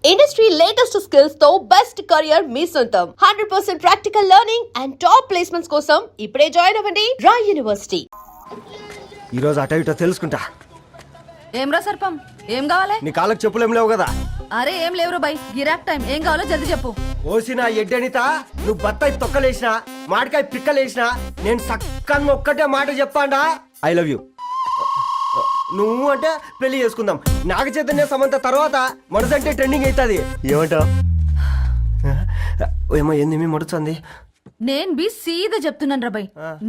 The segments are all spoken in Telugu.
ఇండస్ట్రీ లేటెస్ట్ స్కిల్స్ తో బెస్ట్ కెరియర్ మీ సొంతం 100% practical learning and top placements కోసం ఇప్పుడే జాయిన్ అవ్వండి రాయ్ యూనివర్సిటీ. ఈ రోజు అట ఇటో తెలుసుకుంటా. ఏం రా సర్పం, ఏం కావాలి? నీ కాళ్ళకి చెప్పులేం లేవు కదా? అరే ఏం లేవురా బై, గిరాక్ టైం. ఏం కావాలో జల్దీ చెప్పు. ఓసిన ఎడ్డనిత, నువ్వు బత్తాయి తొక్కలేసినా మాడికాయ పిక్కలేసినా నేను సక్కన్ ఒక్కటే మాట చెప్పాండా, ఐ లవ్ యూ. నువ్వు అంటే పెళ్లి చేసుకుందాం. నాగ చైతన్య సమంత తర్వాత మనసంటే ట్రెండింగ్ అవుతుంది. ఏమంటావు? ఏమో ఏంది మీ మడుచుంది? నేను బి సీదా చెప్తున్నాను రా బై,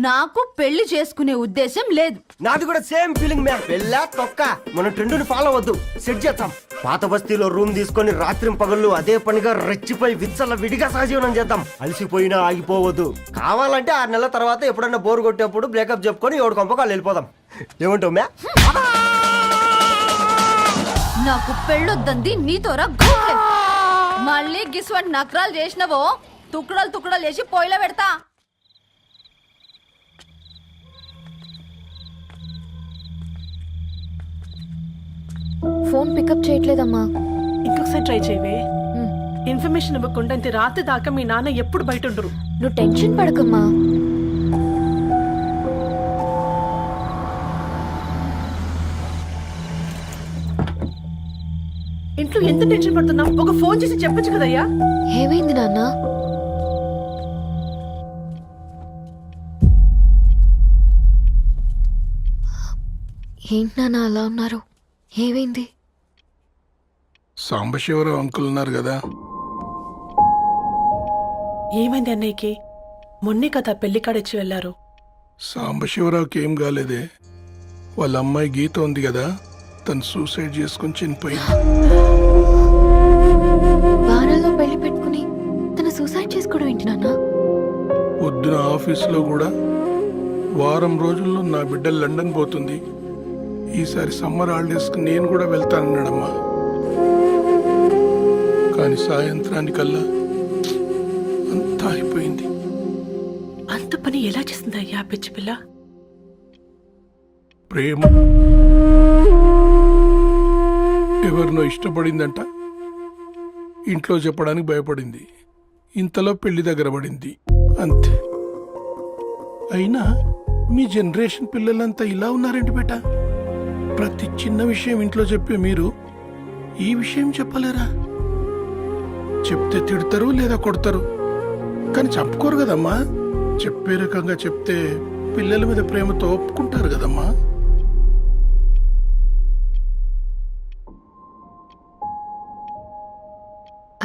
నాకు పెళ్లి చేసుకునే ఉద్దేశం లేదు. నాది కూడా సేమ్ ఫీలింగ్ మ్యామ్. పెళ్ళా తొక్క, మనం ట్రెండ్ని ఫాలో అవద్దు, సెట్ చేద్దాం. పాత బస్తీలో రూమ్ తీసుకొని రాత్రి పగళ్ళు అదే పనిగా రెచ్చిపోయి విచ్చల విడిగా సహజీవనం చేద్దాం. అలసిపోయినా ఆగిపోవద్దు. కావాలంటే 6 నెలల తర్వాత ఎప్పుడన్నా బోర్ కొట్టేప్పుడు బ్రేకప్ చెప్పుకొని ఎవడు కొంపకాలు వెళ్ళిపోదాం. ఏమంటావు మ్యా? నాకు పెళ్ళొద్దంది నీతోరా. మళ్ళీ గిస్వాటి నకరాలు చేసినవో తుక్కడాలు తుక్కడాలు చేసి పొయ్యిలో పెడతా. ఫోన్ పికప్ చేయట్లేదమ్మా. ఇంకొకసారి ట్రై చేయవే. ఇన్ఫర్మేషన్ ఇవ్వకుండా ఇంత రాత్రి దాకా మీ నాన్న ఎప్పుడు బయట ఉండరు. నువ్వు టెన్షన్ పడకమ్మా. ఇంట్లో ఎంత టెన్షన్ పడుతున్నావు? ఒక ఫోన్ చేసి చెప్పొచ్చు కదయ్యా. ఏమైంది నాన్న? ఏంటి నాన్న అలా ఉన్నారు? ఏమైంది? సాంబశివరావు అంకుల్ ఉన్నారు కదా. ఏమైంది అన్నయ్యకి? మొన్నే కదా పెళ్లి కాడొచ్చి వెళ్ళారు. సాంబశివరావుకి ఏం కాలేదే. వాళ్ళ అమ్మాయి గీత ఉంది కదా, తను సూసైడ్ చేసుకుని చనిపోయింది. వారాల్లో పెళ్లి పెట్టుకుని తను సూసైడ్ చేసుకోవడం ఏంటి నాన్న? పొద్దున ఆఫీసులో కూడా వారం రోజుల్లో నా బిడ్డ లండన్ పోతుంది, ఈసారి సమ్మర్ హాలిడేస్కి నేను కూడా వెళ్తానన్నాడమ్మా. కానీ సాయంత్రానికల్లా అంతా అయిపోయింది. అంత పని ఎలా చేస్తుంది అయ్యా పిచ్చి పిల్ల? ప్రేమ ఎవరినో ఇష్టపడిందంట, ఇంట్లో చెప్పడానికి భయపడింది. ఇంతలో పెళ్లి దగ్గర పడింది, అంతే. అయినా మీ జనరేషన్ పిల్లలంతా ఇలా ఉన్నారేంటి బేట? ప్రతి చిన్న విషయం ఇంట్లో చెప్పే మీరు ఈ విషయం చెప్పలేరా? చెప్తే తిడతారు లేదా కొడతారు, కానీ చెప్పుకోరు కదమ్మా. చెప్పే రకంగా చెప్తే పిల్లల మీద ప్రేమతో ఒప్పుకుంటారు కదమ్మా.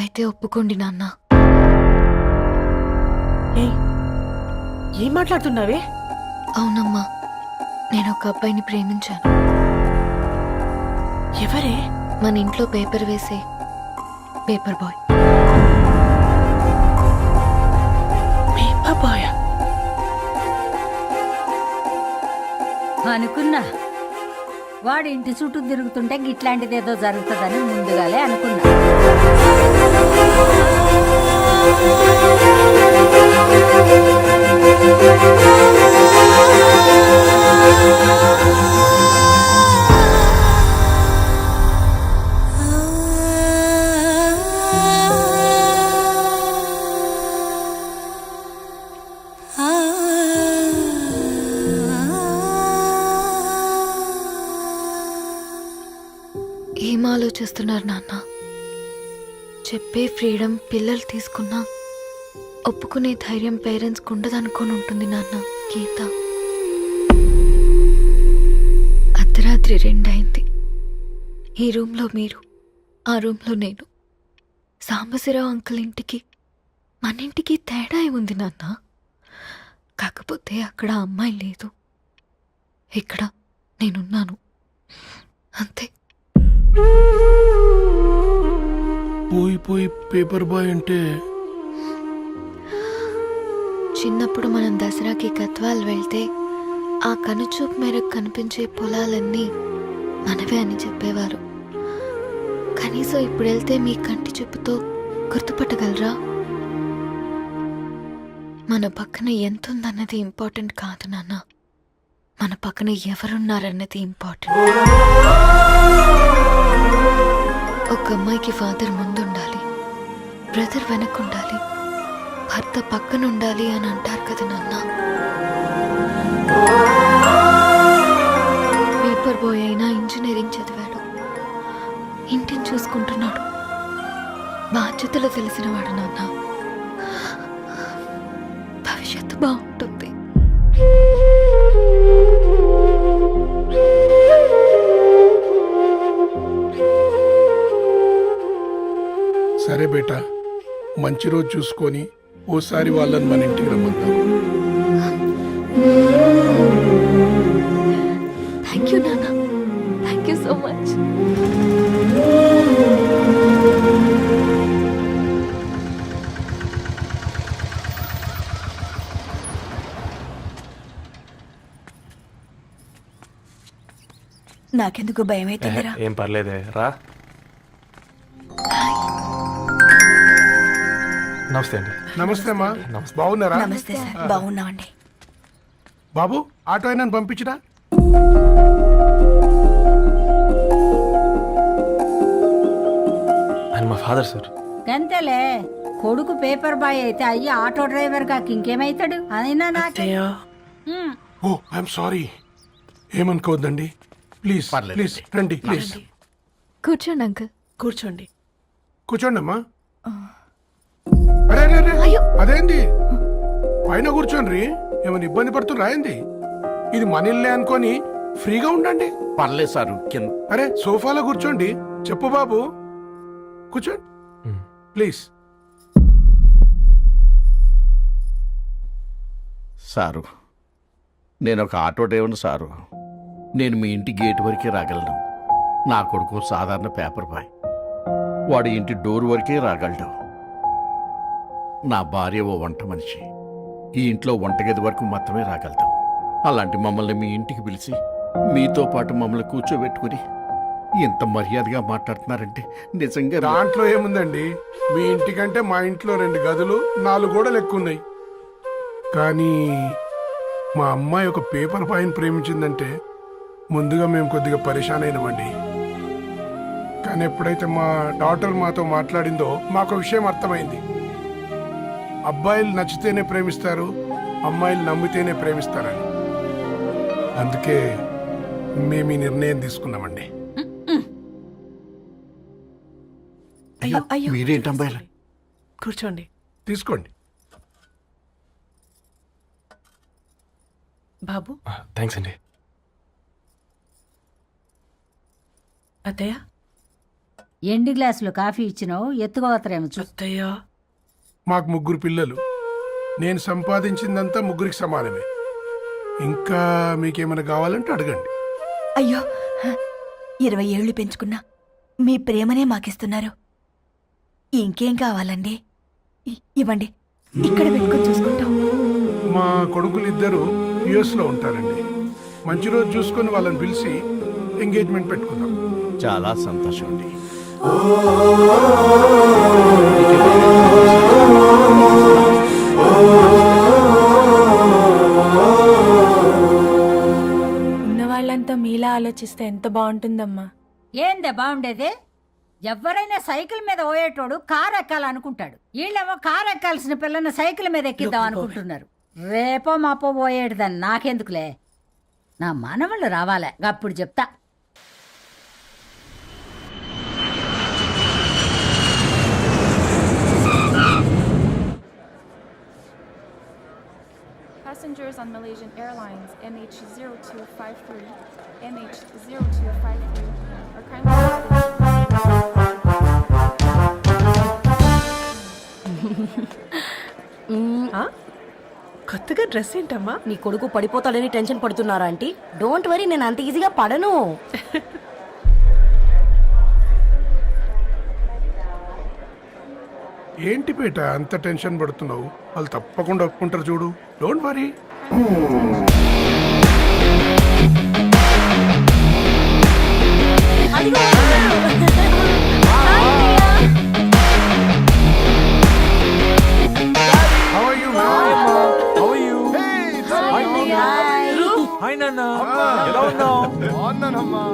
అయితే ఒప్పుకోండి నాన్న. ఏం మాట్లాడుతున్నావే? అవునమ్మా, నేను ఒక అబ్బాయిని ప్రేమించాను. ఎవరే? మన ఇంట్లో పేపర్ వేసే పేపర్ బాయ్. పేపర్ బాయ్ అనుకున్నా. వాడి ఇంటి చుట్టూ తిరుగుతుంటే గిట్లాంటిది ఏదో జరుగుతుందని ముందుగాలే అనుకున్నా. ఏం ఆలోచిస్తున్నారు నాన్న? చెప్పే ఫ్రీడమ్ పిల్లలు తీసుకున్నా ఒప్పుకునే ధైర్యం పేరెంట్స్కి ఉండదనుకొని ఉంటుంది నాన్న. గీత అర్ధరాత్రి 2 అయింది. ఈ రూమ్లో మీరు, ఆ రూమ్లో నేను. సాంబశివరావు అంకుల్ ఇంటికి మన ఇంటికి తేడా ఉంది నాన్న. కాకపోతే అక్కడ అమ్మాయి లేదు, ఇక్కడ నేనున్నాను, అంతే. పోయి పేపర్ బాయ్ అంటే? చిన్నప్పుడు మనం దసరాకి గద్వాల్ వెళ్తే ఆ కనుచూపు మేరకు కనిపించే పొలాలన్నీ మనవే అని చెప్పేవారు. కనీసం ఇప్పుడు వెళ్తే మీ కంటి చూపుతో గుర్తుపట్టగలరా? మన పక్కన ఎంతుందన్నది ఇంపార్టెంట్ కాదు నాన్న, మన పక్కన ఎవరున్నారన్నది ఇంపార్టెంట్. ఒక అమ్మాయికి ఫాదర్ ముందుండాలి, బ్రదర్ వెనకుండాలి, భర్త పక్కన ఉండాలి అని అంటారు కదా నాన్న. పేపర్ బాయ్ అయినా ఇంజనీరింగ్ చదివాడు, ఇంటిని చూసుకుంటున్నాడు, బాధ్యతలు తెలిసినవాడు నాన్న. భవిష్యత్తు బాగుంటుంది. సరే బేటా, మంచి రోజు చూసుకొని ఓసారి వాళ్ళని మన ఇంటికి రమ్మందాం. థ్యాంక్ యూ నాన్న, థ్యాంక్ యూ సో మచ్. నాకెందుకు భయం అవుతుందిరా. ఏం పర్లేదే రా. నమస్తే అండి. నమస్తే అమ్మా, బాగున్నారా? నమస్తే సార్, బాగున్నామండి. బాబు, ఆటో అయినా పంపించినా? ఆయన మా ఫాదర్ సార్. గంతేలే, కొడుకు పేపర్ బాయ్ అయితే అయ్యి ఆటో డ్రైవర్ కాక ఇంకేమైతాడు? అయినా నాకే ఓ ఐఎమ్ సారీ, ఏమనుకోవద్దండి. ప్లీజ్ ప్లీజ్ రండి, ప్లీజ్ కూర్చోండి అంకుల్. కూర్చోండి. కూర్చోండి అమ్మా. అరే అరే అరే, అదేంది పైన కూర్చోండి, ఏమైనా ఇబ్బంది పడుతున్నా ఏంది? ఇది మన ఇల్లే అనుకొని ఫ్రీగా ఉండండి. పర్లేదు సారు, అరే సోఫాలో కూర్చోండి. చెప్పు బాబు, కూర్చోండి ప్లీజ్. సారు, నేను ఒక ఆటో డ్రైవర్ని సారు. నేను మీ ఇంటి గేట్ వరకే రాగలను. నా కొడుకు సాధారణ పేపర్ బాయ్, వాడి ఇంటి డోర్ వరకే రాగలడు. నా భార్య ఓ వంట మనిషి, ఈ ఇంట్లో వంటగది వరకు మాత్రమే రాగలుగుతాం. అలాంటి మమ్మల్ని మీ ఇంటికి పిలిచి మీతో పాటు మమ్మల్ని కూర్చోబెట్టుకుని ఎంత మర్యాదగా మాట్లాడుతున్నారంటే నిజంగా దాంట్లో ఏముందండి, మీ ఇంటికంటే మా ఇంట్లో 2 గదులు 4 గోడలు ఎక్కువ ఉన్నాయి. కానీ మా అమ్మాయి ఒక పేపర్ బాయ్ని ప్రేమించిందంటే ముందుగా మేము కొద్దిగా పరేషాన్ అయినామండి. కానీ ఎప్పుడైతే మా డాటర్ మాతో మాట్లాడిందో మాకు విషయం అర్థమైంది. అబ్బాయిలు నచ్చితేనే ప్రేమిస్తారు, అమ్మాయిలు నమ్మితేనే ప్రేమిస్తారని. అందుకే మేము ఈ నిర్ణయం తీసుకున్నామండి. అయ్యో అయ్యో, మీరేంటి అమ్మాయిలు? కూర్చోండి. తీసుకోండి. బాబు. థ్యాంక్స్ అండి. అత్తయ్య. ఎండి గ్లాసులో కాఫీ ఇచ్చినావు, ఎత్తుకోవతరేమో చూ. అత్తయ్య. మాకు 3 పిల్లలు, నేను సంపాదించిందంతా 3కి సమానమే. ఇంకా మీకేమైనా కావాలంటే అడగండి. అయ్యో, 20 ఏళ్ళు పెంచుకున్నా మీ ప్రేమనే మాకిస్తున్నారు. ఇంకేం కావాలండి? ఇవ్వండి, ఇక్కడ పెట్టుకొని చూసుకుంటాం. మా కొడుకులు 2 యుఎస్ లో ఉంటారండి. మంచి రోజు చూసుకొని వాళ్ళని పిలిచి ఎంగేజ్మెంట్ పెట్టుకుందాం. చాలా సంతోషం అండి. ఉన్న వాళ్ళంతా మీలా ఆలోచిస్తే ఎంత బాగుంటుందమ్మా. ఏందే బాగుండేది? ఎవరైనా సైకిల్ మీద పోయేటోడు కారు ఎక్కాలనుకుంటాడు, వీళ్ళేమో కారు ఎక్కాల్సిన పిల్లని సైకిల్ మీద ఎక్కిద్దాం అనుకుంటున్నారు. రేపో మాపో పోయేటిదని నాకెందుకులే, నా మనవళ్ళు రావాలే, అప్పుడు చెప్తా. Passengers on Malaysian Airlines MH0253, MH0253 are kindly... కొత్తగా డ్రెస్ ఏంటమ్మా? నీ కొడుకు పడిపోతాడని టెన్షన్ పడుతున్నారా ఆంటీ? డోంట్ వరీ, నేను అంత ఈజీగా పడను. ఏంటి పేట అంత టెన్షన్ పడుతున్నావు? వాళ్ళు తప్పకుండా ఒప్పుకుంటారు చూడు. Don't worry. How are you, ma'am? How are you? Hi, నాన్న. ఎలా ఉన్నావు? బాగున్నానమ్మా.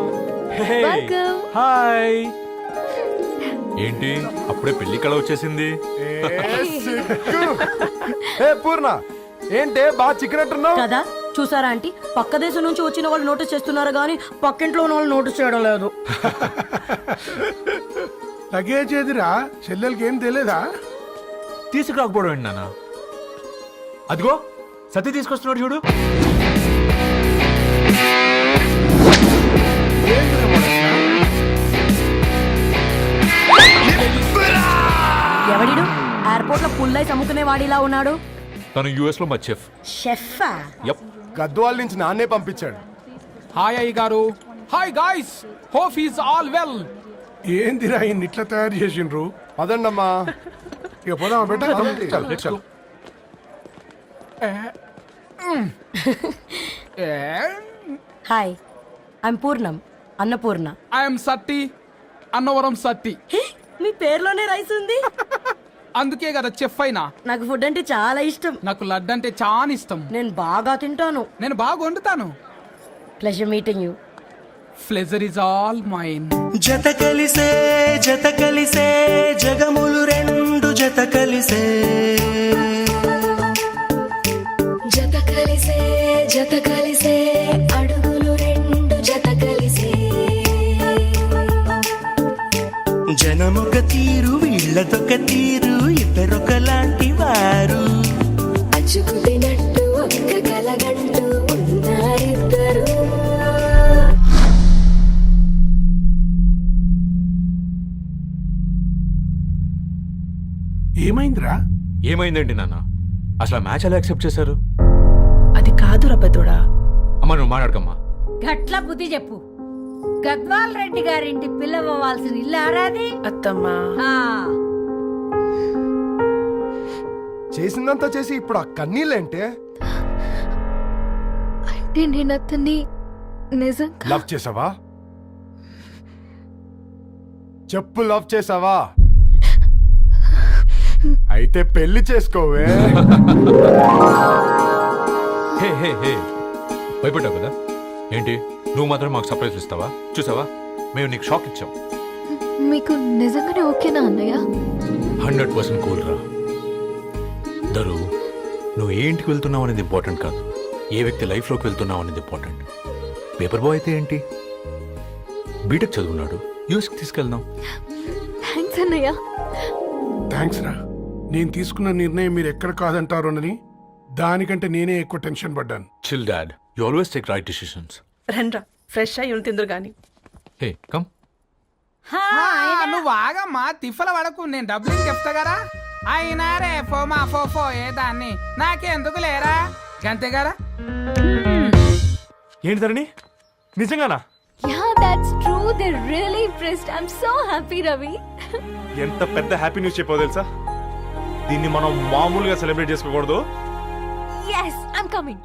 Hey. Hi. ఏంటి అప్పుడే పెళ్లి కళ వచ్చేసింది? పూర్ణ ఏంటే బాగా చిక్కినట్టున్నావు కదా చూసారా ఆంటీ, పక్క దేశం నుంచి వచ్చిన వాళ్ళు నోటీస్ చేస్తున్నారు కానీ పక్కింట్లో ఉన్న వాళ్ళు నోటీస్ చేయడం లేదు. లగేజ్ ఏదిరా, చెల్లెలకి ఏం తెలియదా? తీసుకురాకపోవడం ఏంటి నాన్న? అదిగో సతీ తీసుకొస్తున్నాడు చూడు. ఎవడిడు ఎయిర్పోర్ట్ లో పుల్లై అమ్ముకునే వాడిలా ఉన్నాడు? తను యుఎస్ లో మా చెఫ్. షెఫా? యప్. గద్వాల నుంచి నాన్నే పంపించాడు. హాయ్ అయ్య గారు. Hi guys, hope is all well. ఏందిరా ఇన్ని ఇట్లా తయారు చేసిండ్రు? పదండమ్మా. ఇక పోదామా బెట్ట? చల్. హాయ్, ఐమ్ పూర్ణం, అన్నపూర్ణ. ఐఎమ్ సత్తి, అన్నవరం సత్తి. మీ పేరులోనే రైస్ ఉంది. అందుకే కదా చెఫ్ అయినా. నాకు ఫుడ్ అంటే చాలా ఇష్టం. నాకు లడ్డు అంటే చాలా ఇష్టం. నేను బాగా తింటాను. నేను బాగా వండుతాను. Pleasure meeting you. Pleasure is all mine. జత కలిసే జగములు రెండు జత కలిసే జత కలిసే అడుగులు రెండు జత కలిసే జనమొక తీరు వీళ్ళదొక తీరు ఇద్దరొకలాంటి వారు అచ్చుకుతినట్టు ఒక్క కలగంటూ ఉన్నారిద్దరు. ఏమైందిరా? ఏమైందండి నాన్న? అసలు మ్యాచ్ ఎలా యాక్సెప్ట్ చేశారు? అది కాదు రబ్బతోడా. అమ్మ నువ్వు మాట్లాడకమ్మా. గట్ల బుద్ధి చెప్పు. గద్వాల్ రెడ్డి గారింటి పిల్లవ్వాల్సిన ఇల్లు ఆరాది. అత్తమ్మా, ఆ, చేసిందంతా చేసి ఇప్పుడు ఆ కన్నీళ్ళేంటే? అంటే నేను అతన్ని నిజంగా లవ్ చేసావా? చెప్పు, లవ్ చేసావా? అయితే పెళ్లి చేసుకోవే. హే హే హే, భయపడ్డావు కదా? ఏంటి నువ్వు మాత్రం మాకు సర్ప్రైజ్ ఇస్తావా? చూసావా, మేము నీకు షాక్ ఇచ్చాం. మీకు నిజంగానే ఓకేనా అన్నయ్య? 100% కూల్ రా. దరు, నువ్వు ఏ ఇంటికి వెళ్తున్నావు అనేది ఇంపార్టెంట్ కాదు, ఏ వ్యక్తి లైఫ్లోకి వెళ్తున్నావు అనేది ఇంపార్టెంట్. పేపర్ బాయ్ అయితే ఏంటి, బీటెక్ చదువున్నాడు, యూఎస్కి తీసుకెళ్దాం. థ్యాంక్స్ అన్నయ్య. థ్యాంక్స్ రా. నేను తీసుకున్న నిర్ణయం మీరు ఎక్కడ కాదంటారోనని దానికంటే నేనే ఎక్కువ టెన్షన్ పడ్డాను. Chill dad, you always take right decisions. రండ్రా ఫ్రెష్ అయ్యి ఉండి తిందురు గాని. Hey come. నువ్వు ఆగమ్మా, తిఫల పడకు, నేను డబ్బులు చెప్తా కదా. అయినా రే ఫో ఏ దాన్ని నాకెందుకు లేరా గంతే కదా. ఏంటి ధరణి, నిజంగానా? Yeah, that's true. They're really impressed. I'm so happy, Ravi. ఎంత పెద్ద హ్యాపీ న్యూస్ చెప్పావు తెలుసా? దీన్ని మనం మామూలుగా సెలబ్రేట్ చేసుకోకూడదు. Yes, I'm coming.